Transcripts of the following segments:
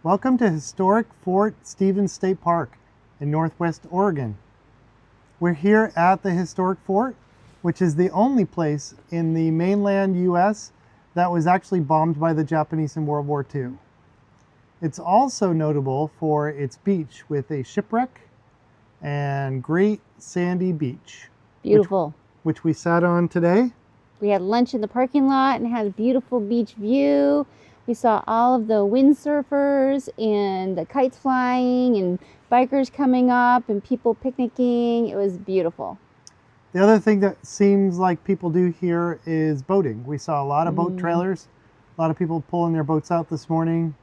Welcome to historic Fort Stevens State Park in Northwest Oregon. We're here at the historic fort, which is the only place in the mainland US that was actually bombed by the Japanese in World War II. It's also notable for its beach with a shipwreck and great sandy beach. Beautiful. Which we sat on today. We had lunch in the parking lot and had a beautiful beach view. We saw all of the windsurfers and the kites flying and bikers coming up and people picnicking. It was beautiful. The other thing that seems like people do here is boating. We saw a lot of boat trailers, a lot of people pulling their boats out this morning,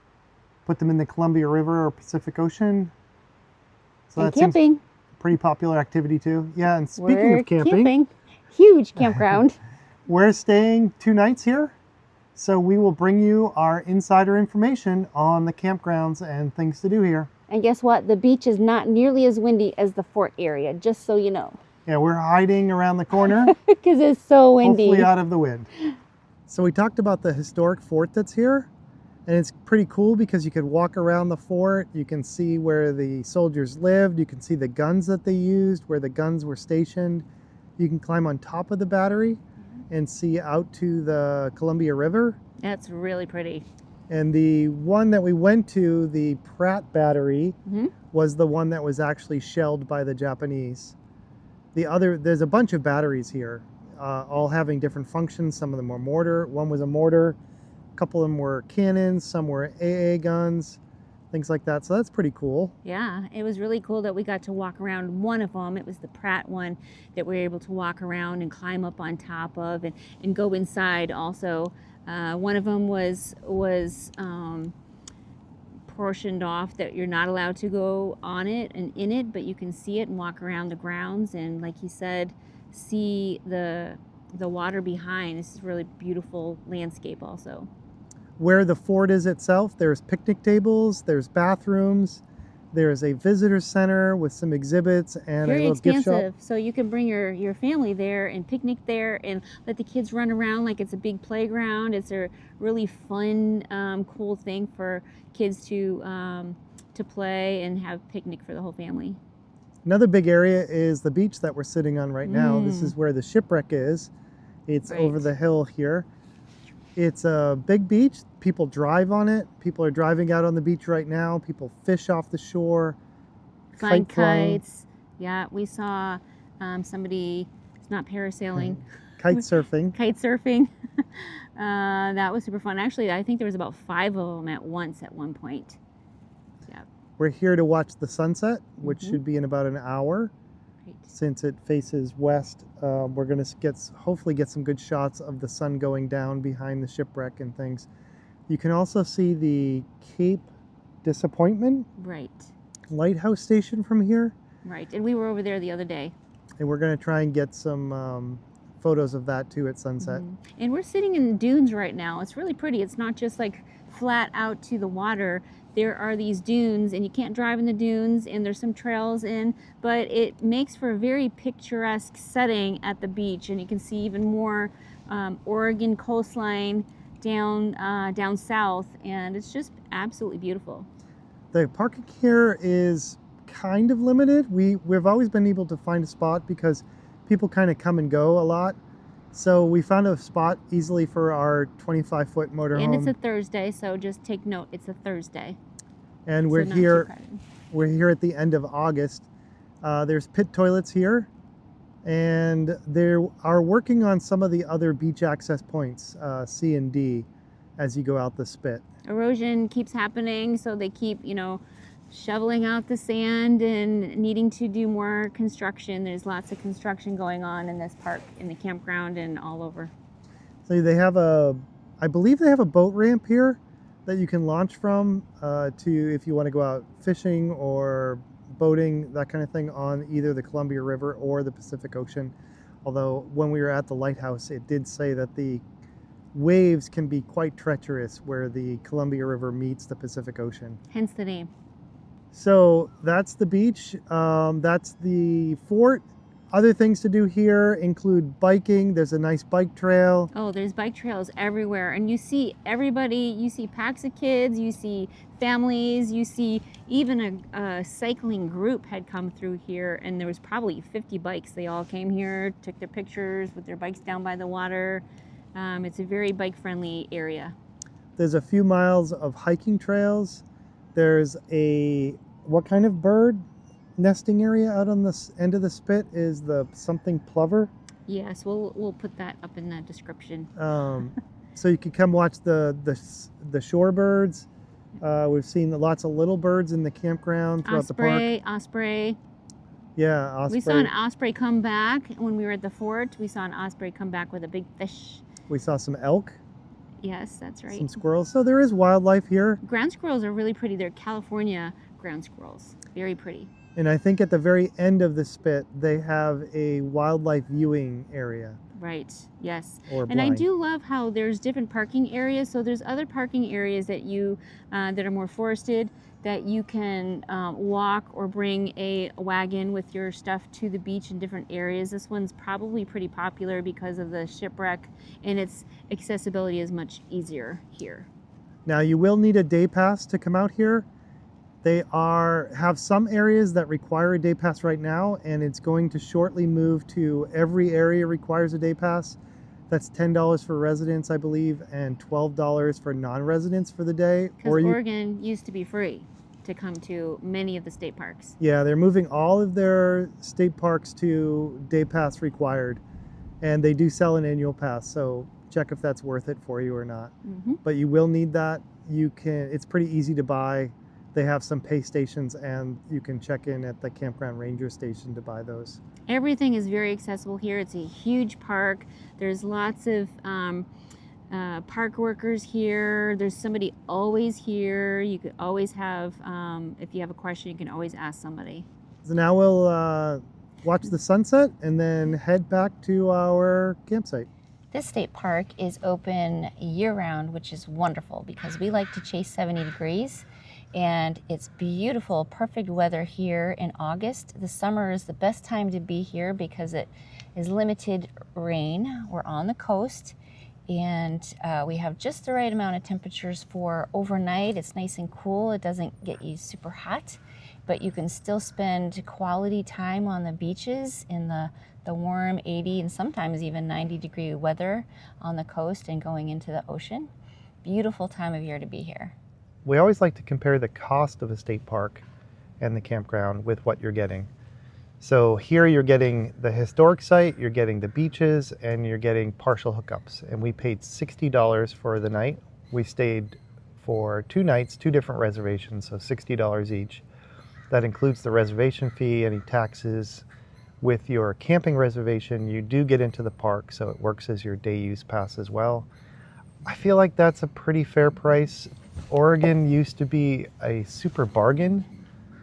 put them in the Columbia River or Pacific Ocean. So and that camping. seems a pretty popular activity too. Yeah, and speaking of camping, huge campground. We're staying 2 nights here. So we will bring you our insider information on the campgrounds and things to do here. And guess what? The beach is not nearly as windy as the fort area, just so you know. Yeah, we're hiding around the corner. Because it's so windy. Hopefully out of the wind. So we talked about the historic fort that's here. And it's pretty cool because you could walk around the fort. You can see where the soldiers lived. You can see the guns that they used, where the guns were stationed. You can climb on top of the battery and see out to the Columbia River. That's really pretty. And the one that we went to, the Pratt Battery, was the one that was actually shelled by the Japanese. There's a bunch of batteries here, all having different functions. Some of them were mortar. One was a mortar. A couple of them were cannons. Some were AA guns, things like that. So that's pretty cool. Yeah, it was really cool that we got to walk around one of them. It was the Pratt one that we were able to walk around and climb up on top of and go inside also. One of them was portioned off that you're not allowed to go on it and in it, but you can see it and walk around the grounds and, like he said, see the water behind. This is really beautiful landscape also. Where the fort is itself, there's picnic tables, there's bathrooms, there's a visitor center with some exhibits and very a little gift shop. So you can bring your family there and picnic there and let the kids run around like it's a big playground. It's a really fun, cool thing for kids to play and have picnic for the whole family. Another big area is the beach that we're sitting on right now. This is where the shipwreck is. It's over the hill here. It's a big beach. People drive on it. People are driving out on the beach right now. People fish off the shore. Flying kites. Yeah, we saw somebody, it's not parasailing. Kite surfing. Kite surfing. That was super fun. Actually, I think there was about 5 of them at once at one point. Yeah. We're here to watch the sunset, which should be in about an hour. Since it faces west, we're going to hopefully get some good shots of the sun going down behind the shipwreck and things. You can also see the Cape Disappointment lighthouse station from here. Right, and we were over there the other day. And we're going to try and get some photos of that too at sunset. And we're sitting in dunes right now. It's really pretty. It's not just like flat out to the water. There are these dunes and you can't drive in the dunes and there's some trails in, but it makes for a very picturesque setting at the beach, and you can see even more Oregon coastline down south, and it's just absolutely beautiful. The parking here is kind of limited. We've always been able to find a spot because people kind of come and go a lot. So we found a spot easily for our 25-foot motorhome. And it's a Thursday, so just take note, it's a Thursday. And we're here at the end of August. There's pit toilets here, and they are working on some of the other beach access points, C and D, as you go out the spit. Erosion keeps happening, so they keep, shoveling out the sand and needing to do more construction. There's lots of construction going on in this park, in the campground, and all over. So they have I believe they have a boat ramp here that you can launch from if you want to go out fishing or boating, that kind of thing, on either the Columbia River or the Pacific Ocean. Although when we were at the lighthouse, it did say that the waves can be quite treacherous where the Columbia River meets the Pacific Ocean. Hence the name. So that's the beach. That's the fort. Other things to do here include biking. There's a nice bike trail. Oh, there's bike trails everywhere, and you see everybody. You see packs of kids, you see families, you see even a cycling group had come through here, and there was probably 50 bikes. They all came here, took their pictures with their bikes down by the water. It's a very bike-friendly area. There's a few miles of hiking trails. There's what kind of bird nesting area out on this end of the spit is the something plover. Yes, we'll put that up in the description. So you can come watch the shorebirds. We've seen lots of little birds in the campground throughout the park. Osprey. Yeah, osprey. We saw an osprey come back when we were at the fort. We saw an osprey come back with a big fish. We saw some elk. Yes, that's right. Some squirrels. So there is wildlife here. Ground squirrels are really pretty. They're California ground squirrels. Very pretty. And I think at the very end of the spit, they have a wildlife viewing area. Right, yes. Or and I blind. do love how there's different parking areas. So there's other parking areas that that are more forested, that you can walk or bring a wagon with your stuff to the beach in different areas. This one's probably pretty popular because of the shipwreck, and its accessibility is much easier here. Now you will need a day pass to come out here. They have some areas that require a day pass right now, and it's going to shortly move to every area requires a day pass. That's $10 for residents, I believe, and $12 for non-residents for the day. Because Oregon used to be free to come to many of the state parks. Yeah, they're moving all of their state parks to day pass required, and they do sell an annual pass, so check if that's worth it for you or not. Mm-hmm. But you will need that. It's pretty easy to buy. They have some pay stations, and you can check in at the campground ranger station to buy those. Everything is very accessible here. It's a huge park. There's lots of park workers here. There's somebody always here. You could always have, if you have a question, you can always ask somebody. So now we'll watch the sunset and then head back to our campsite. This state park is open year-round, which is wonderful because we like to chase 70 degrees. And it's beautiful, perfect weather here in August. The summer is the best time to be here because it is limited rain. We're on the coast, and we have just the right amount of temperatures for overnight. It's nice and cool. It doesn't get you super hot, but you can still spend quality time on the beaches in the warm 80 and sometimes even 90-degree weather on the coast and going into the ocean. Beautiful time of year to be here. We always like to compare the cost of a state park and the campground with what you're getting. So here you're getting the historic site, you're getting the beaches, and you're getting partial hookups. And we paid $60 for the night. We stayed for 2 nights, 2 different reservations, so $60 each. That includes the reservation fee, any taxes. With your camping reservation, you do get into the park, so it works as your day use pass as well. I feel like that's a pretty fair price. Oregon used to be a super bargain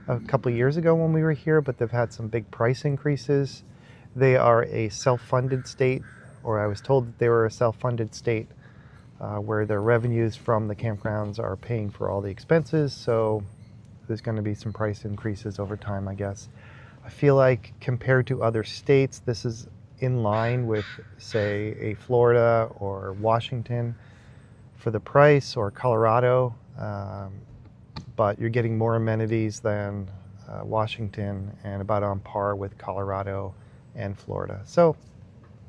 a couple years ago when we were here, but they've had some big price increases. They are a self-funded state, or I was told that they were a self-funded state where their revenues from the campgrounds are paying for all the expenses, so there's going to be some price increases over time, I guess. I feel like compared to other states, this is in line with, say, a Florida or Washington for the price, or Colorado, but you're getting more amenities than Washington and about on par with Colorado and Florida. So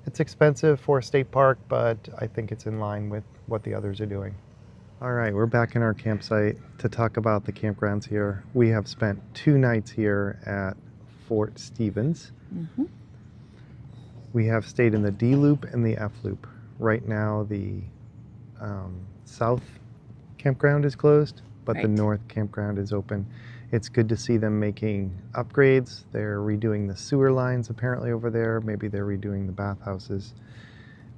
it's expensive for a state park, but I think it's in line with what the others are doing. All right, we're back in our campsite to talk about the campgrounds here. We have spent 2 nights here at Fort Stevens. Mm-hmm. We have stayed in the D Loop and the F Loop. Right now, the south campground is closed, but Right. the north campground is open. It's good to see them making upgrades. They're redoing the sewer lines apparently over there. Maybe they're redoing the bathhouses.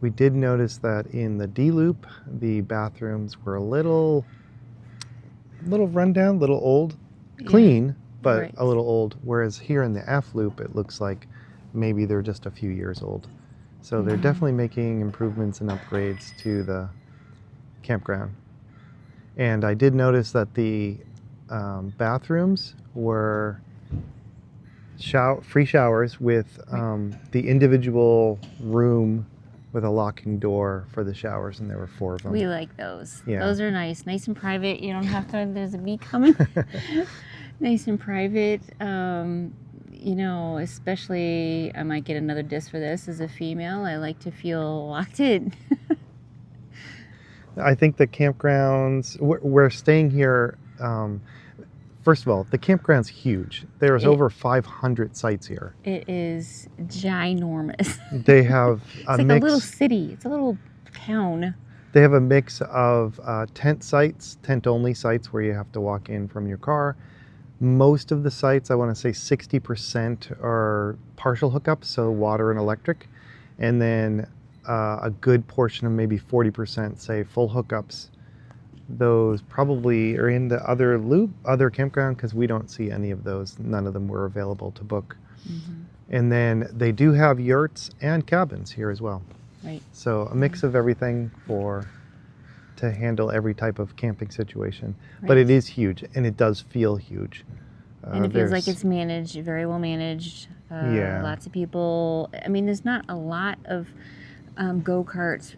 We did notice that in the D Loop, the bathrooms were a little rundown, little old, clean, but Right. a little old. Whereas here in the F Loop, it looks like maybe they're just a few years old. So they're definitely making improvements and upgrades to the campground. And I did notice that the bathrooms were free showers with the individual room with a locking door for the showers, and there were 4 of them. We like those. Yeah. Those are nice and private. You don't have to, there's a bee coming. Nice and private. You know, especially, I might get another disc for this as a female. I like to feel locked in. I think the campgrounds, we're staying here. First of all, the campground's huge. There's over 500 sites here. It is ginormous. They have It's like a little city. It's a little town. They have a mix of tent sites, tent-only sites where you have to walk in from your car. Most of the sites, I want to say 60% are partial hookups, so water and electric. And then a good portion of maybe 40% say full hookups. Those probably are in the other campground, because we don't see any of those. None of them were available to book. And then they do have yurts and cabins here as well. Right. So a mix of everything to handle every type of camping situation. Right. But it is huge, and it does feel huge. And it feels like it's managed, very well managed. Yeah. Lots of people. I mean, there's not a lot of golf carts,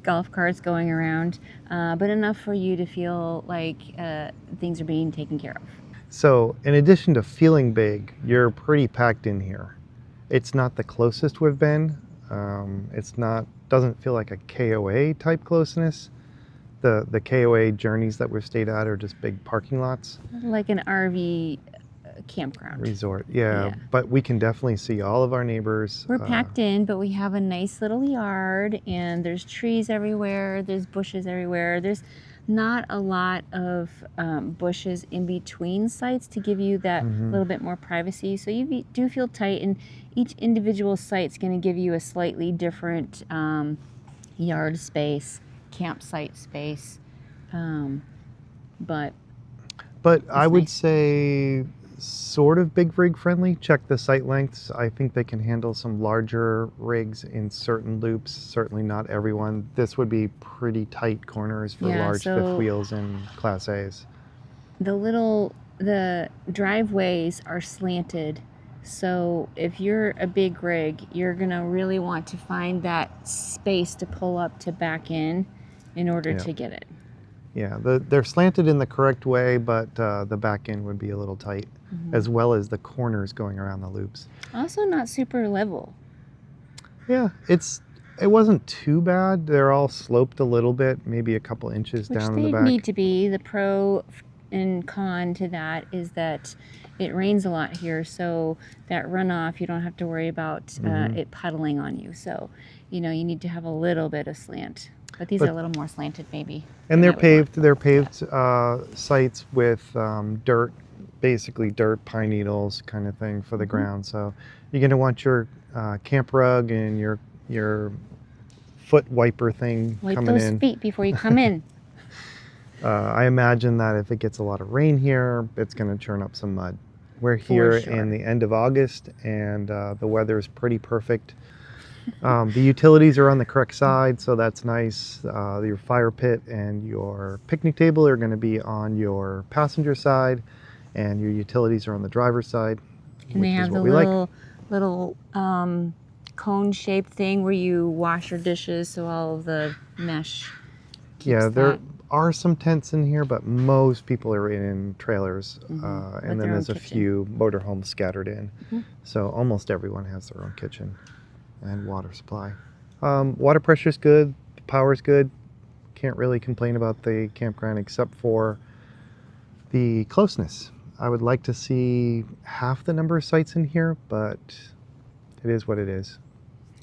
golf carts going around, but enough for you to feel like things are being taken care of. So in addition to feeling big, you're pretty packed in here. It's not the closest we've been. Doesn't feel like a KOA type closeness. The KOA journeys that we've stayed at are just big parking lots. Like an RV campground. Resort, yeah. But we can definitely see all of our neighbors. We're packed in, but we have a nice little yard, and there's trees everywhere, there's bushes everywhere. There's not a lot of bushes in between sites to give you that little bit more privacy. So you do feel tight, and each individual site's going to give you a slightly different yard space, campsite space. But I would say sort of big rig friendly. Check the site lengths. I think they can handle some larger rigs in certain loops. Certainly not everyone. This would be pretty tight corners for large fifth wheels and Class A's. The driveways are slanted. So if you're a big rig, you're gonna really want to find that space to pull up to back in order to get it. Yeah, they're slanted in the correct way, but the back end would be a little tight, as well as the corners going around the loops. Also not super level. Yeah, it wasn't too bad. They're all sloped a little bit, maybe a couple inches down in the back. Which they need to be. The pro and con to that is that it rains a lot here, so that runoff, you don't have to worry about it puddling on you. So, you need to have a little bit of slant. But these are a little more slanted, maybe. And they're paved. They're paved sites with dirt, basically dirt, pine needles, kind of thing for the ground. So you're going to want your camp rug and your foot wiper thing coming in. Wipe those feet before you come in. I imagine that if it gets a lot of rain here, it's going to churn up some mud. We're here in the end of August, and the weather is pretty perfect. The utilities are on the correct side, so that's nice. Your fire pit and your picnic table are going to be on your passenger side, and your utilities are on the driver's side. And they have the little cone-shaped thing where you wash your dishes, so all of the mesh keeps there are some tents in here, but most people are in trailers, and then there's a few motorhomes scattered in. So almost everyone has their own kitchen and water supply. Water pressure's good, the power's good. Can't really complain about the campground except for the closeness. I would like to see half the number of sites in here, but it is what it is.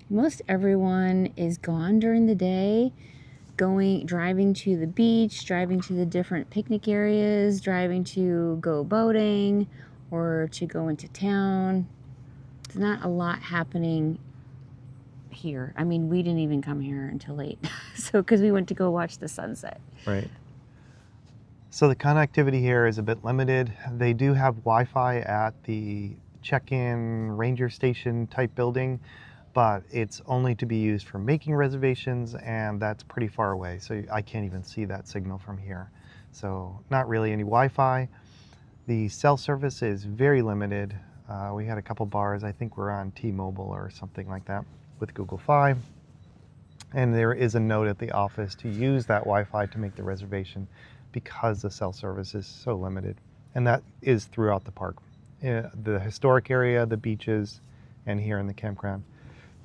Most everyone is gone during the day, driving to the beach, driving to the different picnic areas, driving to go boating or to go into town. There's not a lot happening here. I mean, we didn't even come here until late, because we went to go watch the sunset. Right. So the connectivity here is a bit limited. They do have Wi-Fi at the check-in ranger station type building, but it's only to be used for making reservations, and that's pretty far away, so I can't even see that signal from here. So not really any Wi-Fi. The cell service is very limited. We had a couple bars. I think we're on T-Mobile or something like that with Google Fi. And there is a note at the office to use that Wi-Fi to make the reservation because the cell service is so limited. And that is throughout the park. The historic area, the beaches, and here in the campground.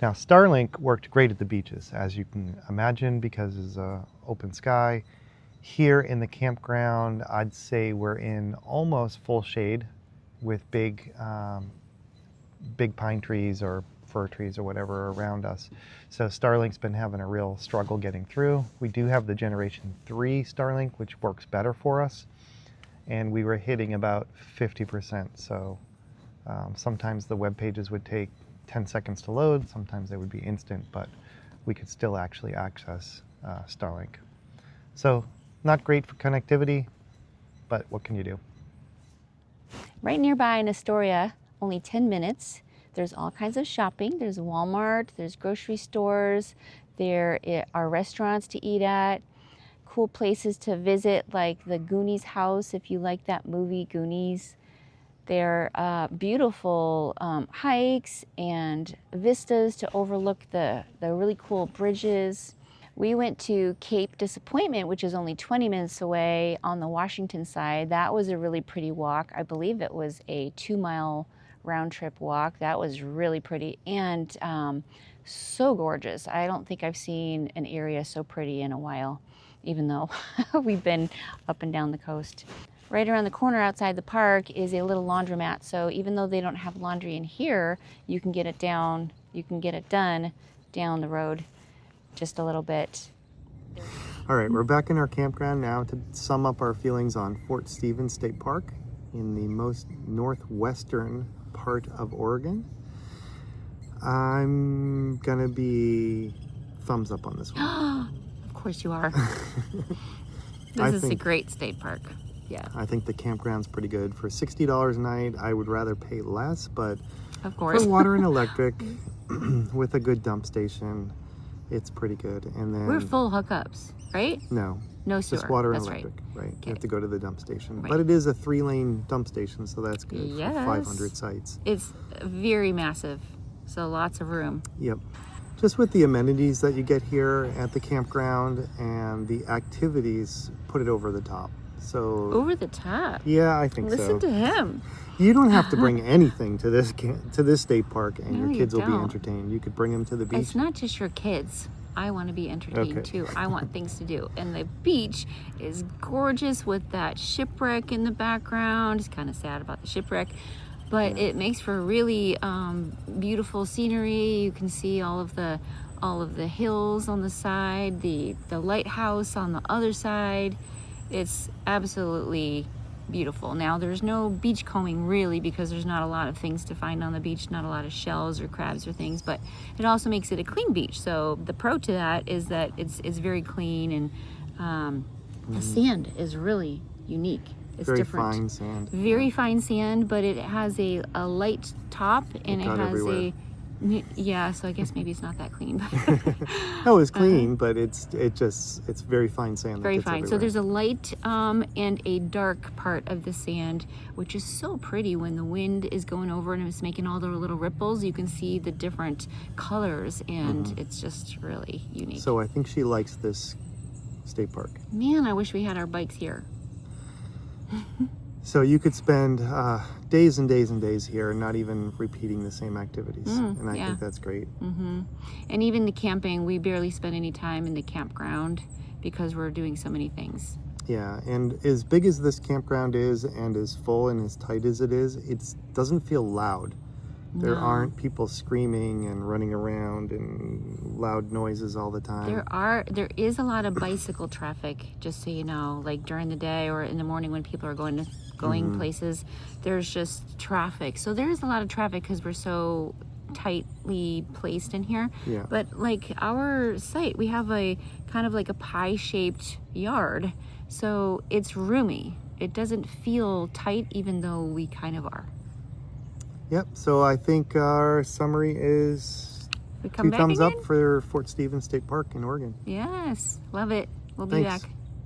Now, Starlink worked great at the beaches, as you can imagine, because it's open sky. Here in the campground, I'd say we're in almost full shade with big pine trees or fir trees or whatever around us. So Starlink's been having a real struggle getting through. We do have the Generation 3 Starlink, which works better for us. And we were hitting about 50%. So sometimes the web pages would take 10 seconds to load. Sometimes they would be instant, but we could still actually access Starlink. So not great for connectivity, but what can you do? Right nearby in Astoria, only 10 minutes, there's all kinds of shopping. There's Walmart, there's grocery stores, there are restaurants to eat at, cool places to visit like the Goonies House if you like that movie, Goonies. There are beautiful hikes and vistas to overlook the really cool bridges. We went to Cape Disappointment, which is only 20 minutes away on the Washington side. That was a really pretty walk. I believe it was a 2-mile round trip walk. That was really pretty and so gorgeous. I don't think I've seen an area so pretty in a while, even though we've been up and down the coast. Right around the corner outside the park is a little laundromat. So even though they don't have laundry in here, you can get it done down the road just a little bit. All right, we're back in our campground now to sum up our feelings on Fort Stevens State Park in the most northwestern part of Oregon. I'm gonna be thumbs up on this one. Of course you are. This is a great state park. Yeah. I think the campground's pretty good. For $60 a night, I would rather pay less, but of course. For water and electric with a good dump station, it's pretty good. And then we're full hookups, right? No sewer. Just water and That's electric, right? Okay. You have to go to the dump station. Right. But it is a 3-lane dump station, so that's good. Yes. For 500 sites. It's very massive, so lots of room. Yep. Just with the amenities that you get here at the campground and the activities, put it over the top. So over the top. Yeah, I think so. Listen to him. You don't have to bring anything to this state park, and No, your kids you will be don't. entertained. You could bring them to the beach. It's not just your kids. I want to be entertained too. I want things to do. And the beach is gorgeous with that shipwreck in the background. It's kind of sad about the shipwreck, but it makes for really beautiful scenery. You can see all of the hills on the side, the lighthouse on the other side. It's absolutely beautiful. Now there's no beach combing really because there's not a lot of things to find on the beach, not a lot of shells or crabs or things, but it also makes it a clean beach. So the pro to that is that it's very clean, and the sand is really unique. It's very different. Fine sand. Very fine sand, but it has a light top and it has everywhere. So I guess maybe it's not that clean. No, it's clean, but it's very fine sand. Very that gets fine. everywhere. So there's a light and a dark part of the sand, which is so pretty when the wind is going over and it's making all the little ripples. You can see the different colors, and it's just really unique. So I think she likes this state park. Man, I wish we had our bikes here. So you could spend days and days and days here, not even repeating the same activities, and I think that's great. And even the camping, we barely spend any time in the campground because we're doing so many things. Yeah, and as big as this campground is, and as full and as tight as it is, it doesn't feel loud. There aren't people screaming and running around and loud noises all the time. There is a lot of bicycle traffic, just so you know, like during the day or in the morning when people are going places, there's just traffic. So there is a lot of traffic because we're so tightly placed in here. Yeah. But like our site, we have a kind of like a pie-shaped yard. So it's roomy. It doesn't feel tight even though we kind of are. Yep, so I think our summary is 2 thumbs up for Fort Stevens State Park in Oregon. Yes, love it. We'll be Thanks. back.